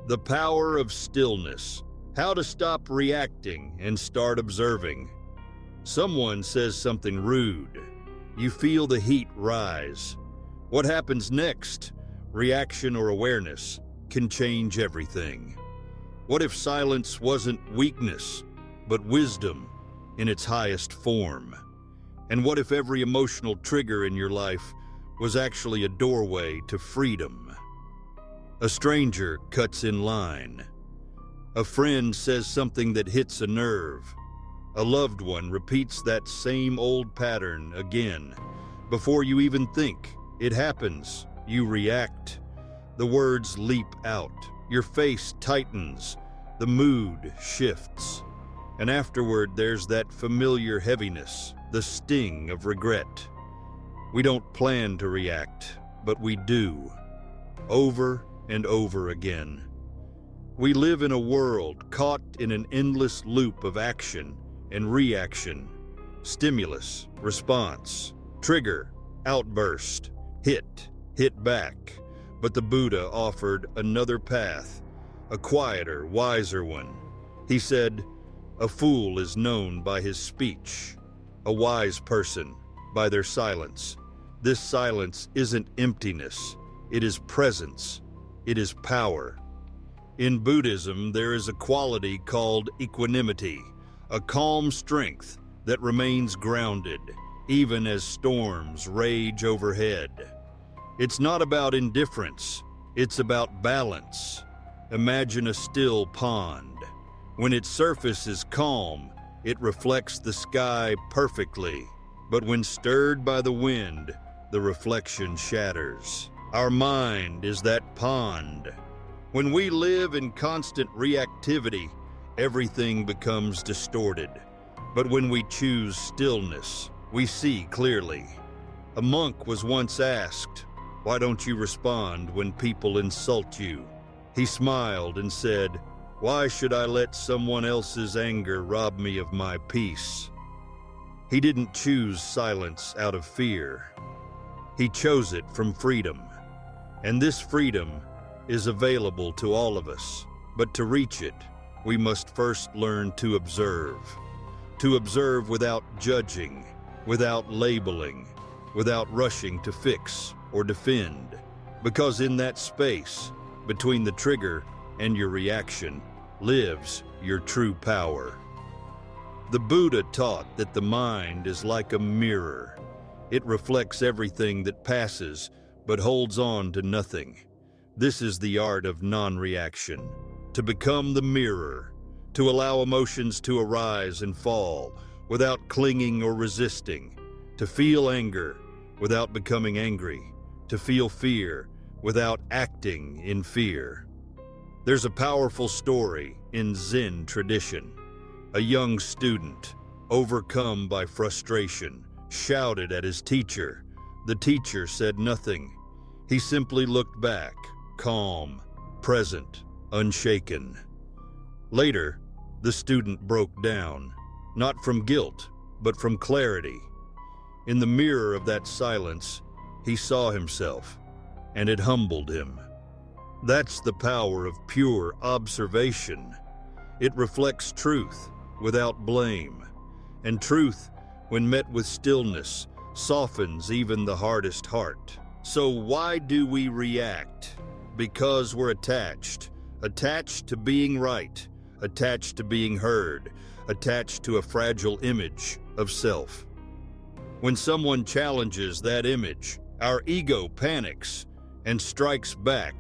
The power of stillness. How to stop reacting and start observing. Someone says something rude. You feel the heat rise. What happens next? Reaction or awareness can change everything. What if silence wasn't weakness, but wisdom in its highest form? And what if every emotional trigger in your life was actually a doorway to freedom? A stranger cuts in line. A friend says something that hits a nerve. A loved one repeats that same old pattern again. Before you even think, it happens. You react. The words leap out. Your face tightens. The mood shifts. And afterward, there's that familiar heaviness, the sting of regret. We don't plan to react, but we do. Over and over again. We live in a world caught in an endless loop of action and reaction. Stimulus, response, trigger, outburst, hit back. But the Buddha offered another path, a quieter, wiser one. He said, "A fool is known by his speech, a wise person by their silence. This silence isn't emptiness, it is presence, it is power." In Buddhism, there is a quality called equanimity, a calm strength that remains grounded, even as storms rage overhead. It's not about indifference, it's about balance. Imagine a still pond. When its surface is calm, it reflects the sky perfectly. But when stirred by the wind, the reflection shatters. Our mind is that pond. When we live in constant reactivity, everything becomes distorted. But when we choose stillness, we see clearly. A monk was once asked, "Why don't you respond when people insult you?" He smiled and said, "Why should I let someone else's anger rob me of my peace?" He didn't choose silence out of fear. He chose it from freedom. And this freedom is available to all of us. But to reach it, we must first learn to observe. To observe without judging, without labeling, without rushing to fix or defend. Because in that space, between the trigger and your reaction, lives your true power. The Buddha taught that the mind is like a mirror. It reflects everything that passes, but holds on to nothing. This is the art of non-reaction. To become the mirror, to allow emotions to arise and fall without clinging or resisting, to feel anger without becoming angry, to feel fear without acting in fear. There's a powerful story in Zen tradition. A young student, overcome by frustration, shouted at his teacher. The teacher said nothing. He simply looked back, calm, present, unshaken. Later, the student broke down, not from guilt, but from clarity. In the mirror of that silence, he saw himself, and it humbled him. That's the power of pure observation. It reflects truth without blame, and truth, when met with stillness, softens even the hardest heart. So why do we react? Because we're attached to being right, attached to being heard, attached to a fragile image of self. When someone challenges that image, our ego panics and strikes back.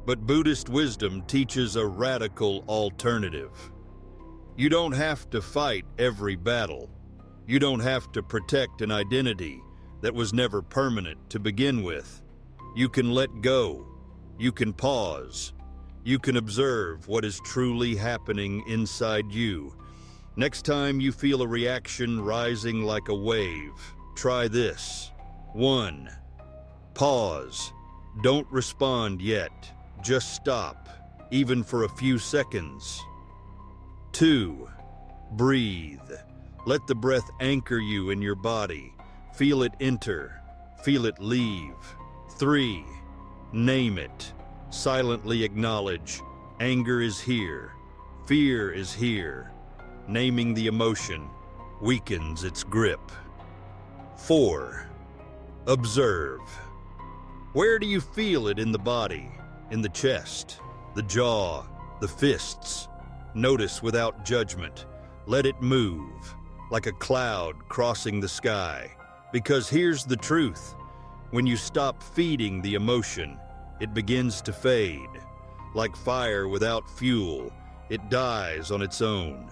But Buddhist wisdom teaches a radical alternative. You don't have to fight every battle. You don't have to protect an identity that was never permanent to begin with. You can let go. You can pause. You can observe what is truly happening inside you. Next time you feel a reaction rising like a wave, try this. 1. Pause. Don't respond yet. Just stop, even for a few seconds. 2. Breathe. Let the breath anchor you in your body. Feel it enter. Feel it leave. 3. Name it. Silently acknowledge anger is here, fear is here. Naming the emotion weakens its grip. 4. Observe. Where do you feel it in the body? In the chest, the jaw, the fists? Notice without judgment. Let it move, like a cloud crossing the sky. Because here's the truth. When you stop feeding the emotion, it begins to fade. Like fire without fuel, it dies on its own.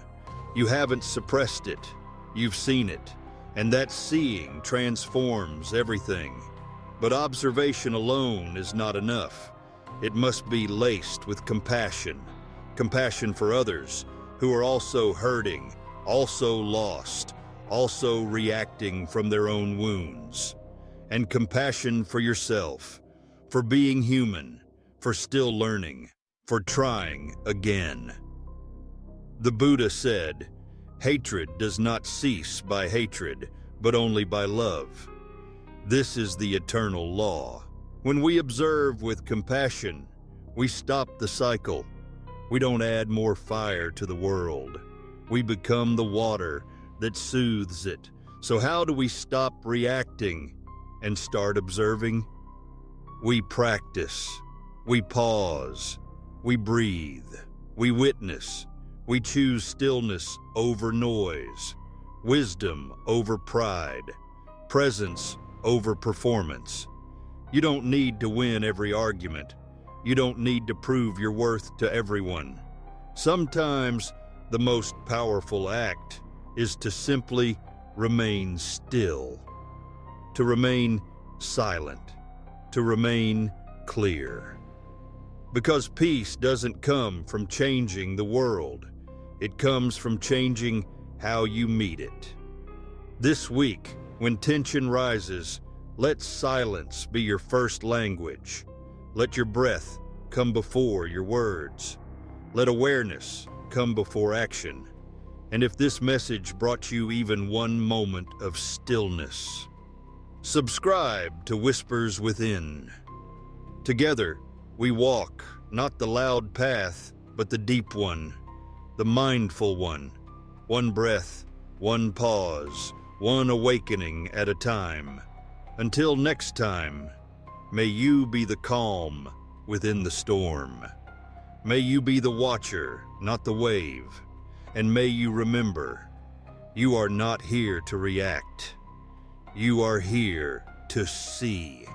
You haven't suppressed it, you've seen it, and that seeing transforms everything. But observation alone is not enough. It must be laced with compassion. Compassion for others who are also hurting, also lost, also reacting from their own wounds. And compassion for yourself, for being human, for still learning, for trying again. The Buddha said, "Hatred does not cease by hatred, but only by love." This is the eternal law. When we observe with compassion, we stop the cycle. We don't add more fire to the world. We become the water that soothes it. So how do we stop reacting and start observing? We practice. We pause. We breathe. We witness. We choose stillness over noise, wisdom over pride, presence over performance. You don't need to win every argument. You don't need to prove your worth to everyone. Sometimes the most powerful act is to simply remain still, to remain silent, to remain clear. Because peace doesn't come from changing the world. It comes from changing how you meet it. This week, when tension rises, let silence be your first language. Let your breath come before your words. Let awareness come before action. And if this message brought you even one moment of stillness, subscribe to Whispers Within. Together, we walk, not the loud path, but the deep one, the mindful one. One breath, one pause, one awakening at a time. Until next time, may you be the calm within the storm. May you be the watcher, not the wave. And may you remember, you are not here to react. You are here to see.